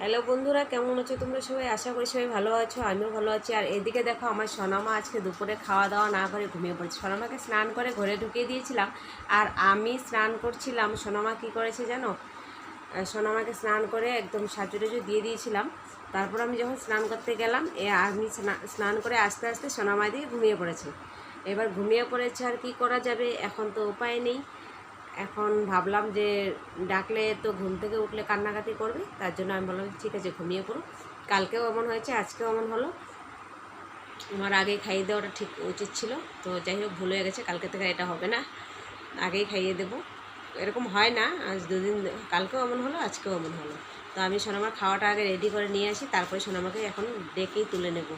Hello বন্ধুরা, কেমন আছো তোমরা সবাই? আশা করি সবাই ভালো আছো, আমিও ভালো আছি। আর এদিকে দেখো, আমার সোনামা আজকে দুপুরে খাওয়া দাওয়া না করে ঘুমিয়ে পড়েছে। সোনামাকে স্নান করে ঘরে ঢুকিয়ে দিয়েছিলাম, আর আমি স্নান করছিলাম। সোনামা কী করেছে জানো? সোনামাকে স্নান করে একদম সাজুটাজু দিয়ে দিয়েছিলাম। তারপর আমি যখন স্নান করতে গেলাম, আমি স্নান করে আস্তে আস্তে সোনামা দিয়ে ঘুমিয়ে পড়েছে। এবার ঘুমিয়ে পড়েছে, আর কি করা যাবে, এখন তো উপায় নেই। এখন ভাবলাম যে ডাকলে তো ঘুম থেকে উঠলে কান্নাকাটি করবে, তার জন্য আমি বললাম ঠিক আছে ঘুমিয়ে পড়ো। কালকেও এমন হয়েছে, আজকেও এমন হলো। আমার আগেই খাইয়ে দেওয়াটা ঠিক উচিত ছিল, তো যাই হোক ভুল হয়ে গেছে। কালকে থেকে এটা হবে না, আগেই খাইয়ে দেবো। এরকম হয় না, আজ দুদিন, কালকেও এমন হলো, আজকেও এমন হলো। তো আমি সোনামার খাওয়াটা আগে রেডি করে নিয়ে আসি, তারপরে সোনামাকে এখন ডেকেই তুলে নেব।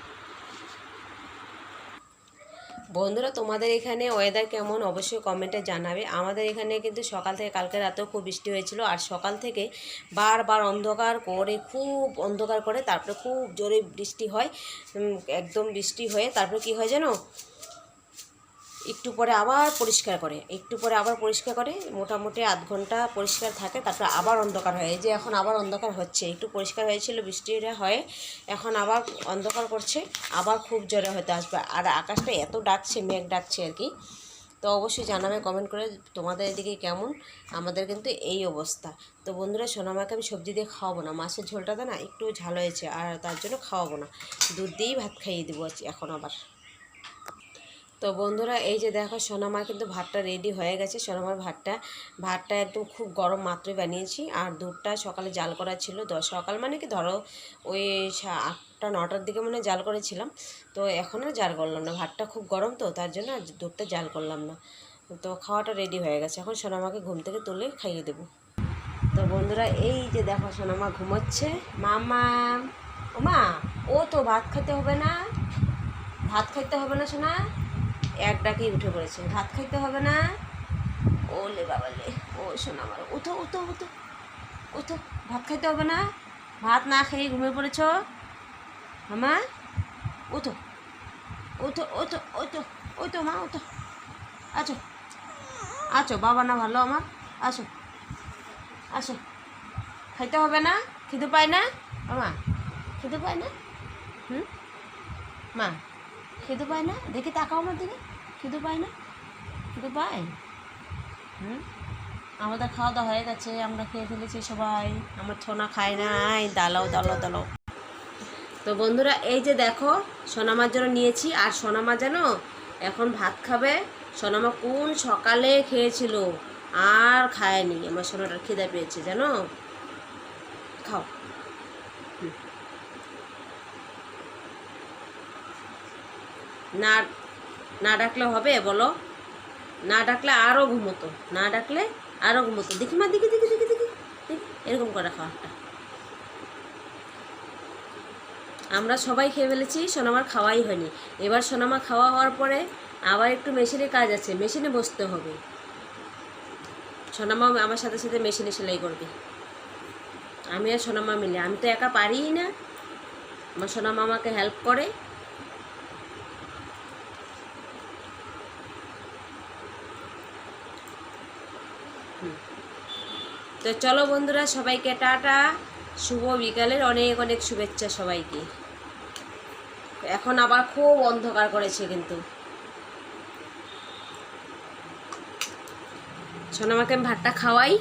বন্ধুরা, তোমাদের এখানে ওয়েদার কেমন অবশ্যই কমেন্টে জানাবে। আমাদের এখানে কিন্তু সকাল থেকে, কালকে রাতেও খুব বৃষ্টি হয়েছিল, আর সকাল থেকে বারবার অন্ধকার করে, খুব অন্ধকার করে, তারপরে খুব জোরে বৃষ্টি হয়। একদম বৃষ্টি হয়ে তারপরে কি হয় জানো, একটু পরে আবার পরিষ্কার করে, মোটামুটি আধ ঘন্টা পরিষ্কার থাকে, তারপরে আবার অন্ধকার হয়। এই যে এখন আবার অন্ধকার হচ্ছে, একটু পরিষ্কার হয়েছিল, বৃষ্টিটা হয়ে এখন আবার অন্ধকার করছে, আবার খুব জোরে হয়তো আসবে। আর আকাশটা এত ডাকছে, মেঘ ডাকছে আর কি। তো অবশ্যই জানাবে কমেন্ট করে তোমাদের এদিকে কেমন। আমাদের কিন্তু এই অবস্থা। তো বন্ধুরা, সোনামাকে আমি সবজি দিয়ে খাওয়াবো না, মাছের ঝোলটাতে না একটু ঝাল হয়েছে, আর তার জন্য খাওয়াবো না, দুধ দিয়েই ভাত খাইয়ে দেবো এখন আবার। তো বন্ধুরা, এই যে দেখো, সোনামার কিন্তু ভাতটা রেডি হয়ে গেছে। সোনামার ভাতটা একদম খুব গরম মাত্রই বানিয়েছি। আর দুধটা সকালে জাল করা ছিল, সকাল মানে কি ধরো ওই 8টা 9টার দিকে মনে জাল করেছিলাম। তো এখনও জাল করলাম না, ভাতটা খুব গরম, তো তার জন্য দুধটা জাল করলাম না। তো খাওয়াটা রেডি হয়ে গেছে, এখন সোনামাকে ঘুম থেকে তুলে খাইয়ে দেবো। তো বন্ধুরা, এই যে দেখো, সোনামা ঘুমোচ্ছে। মামা, ও মা, ও তো ভাত খেতে হবে না, ভাত খাইতে হবে না সোনা, এক ডাকেই উঠে পড়েছে, ভাত খাইতে হবে না। ওলে বাবা লে, ও শোনা আমার, উঠো উঠো উঠো উঠো, ভাত খাইতে হবে না, ভাত না খেয়ে ঘুমিয়ে পড়েছ। মামা, উঠো উঠো উঠো উঠো উঠো মা, উঠো, আছো আছো, বাবা না ভালো আমার, আসো আসো, খাইতে হবে না, খিদে পায় না মামা, খিদে পায় না? মা, খিদে পায় না? দেখি তাকাও আমার দিকে, খিদে পায় না? খিদে পায়? আমাদের খাওয়া দাওয়া হয়ে গেছে, আমরা খেয়ে ফেলেছি সবাই। আমার ছোনা খায় নাই, দালাও দালাও দালাও। তো বন্ধুরা, এই যে দেখো, সোনামার জন্য নিয়েছি। আর সোনামা জানো এখন ভাত খাবে। সোনামা কোন সকালে খেয়েছিল, আর খায়নি। আমার সোনাটার খিদে পেয়েছে জানো, খাও। না, না ডাকলে হবে বলো? না ডাকলে আরও ঘুমোতো, না ডাকলে আরও ঘুমোতো। দেখি মা, দেখি দেখি দেখি দেখি দেখি, এরকম করে খাওয়াটা। আমরা সবাই খেয়ে ফেলেছি, সোনামার খাওয়াই হয়নি। এবার সোনামা খাওয়া হওয়ার পরে আবার একটু মেশিনে কাজ আছে, মেশিনে বসতে হবে। সোনামা আমার সাথে সাথে মেশিনে সেলাই করবে, আমি আর সোনামা মিলে। আমি তো একা পারিই না, আমার সোনামা আমাকে হেল্প করে। তো চলো বন্ধুরা, সবাইকে টাটা, শুভ বিকালের অনেক অনেক শুভেচ্ছা সবাইকে। এখন আবার খুব অন্ধকার করেছে কিন্তু। সোনামাকে আমি ভাতটা খাওয়াই।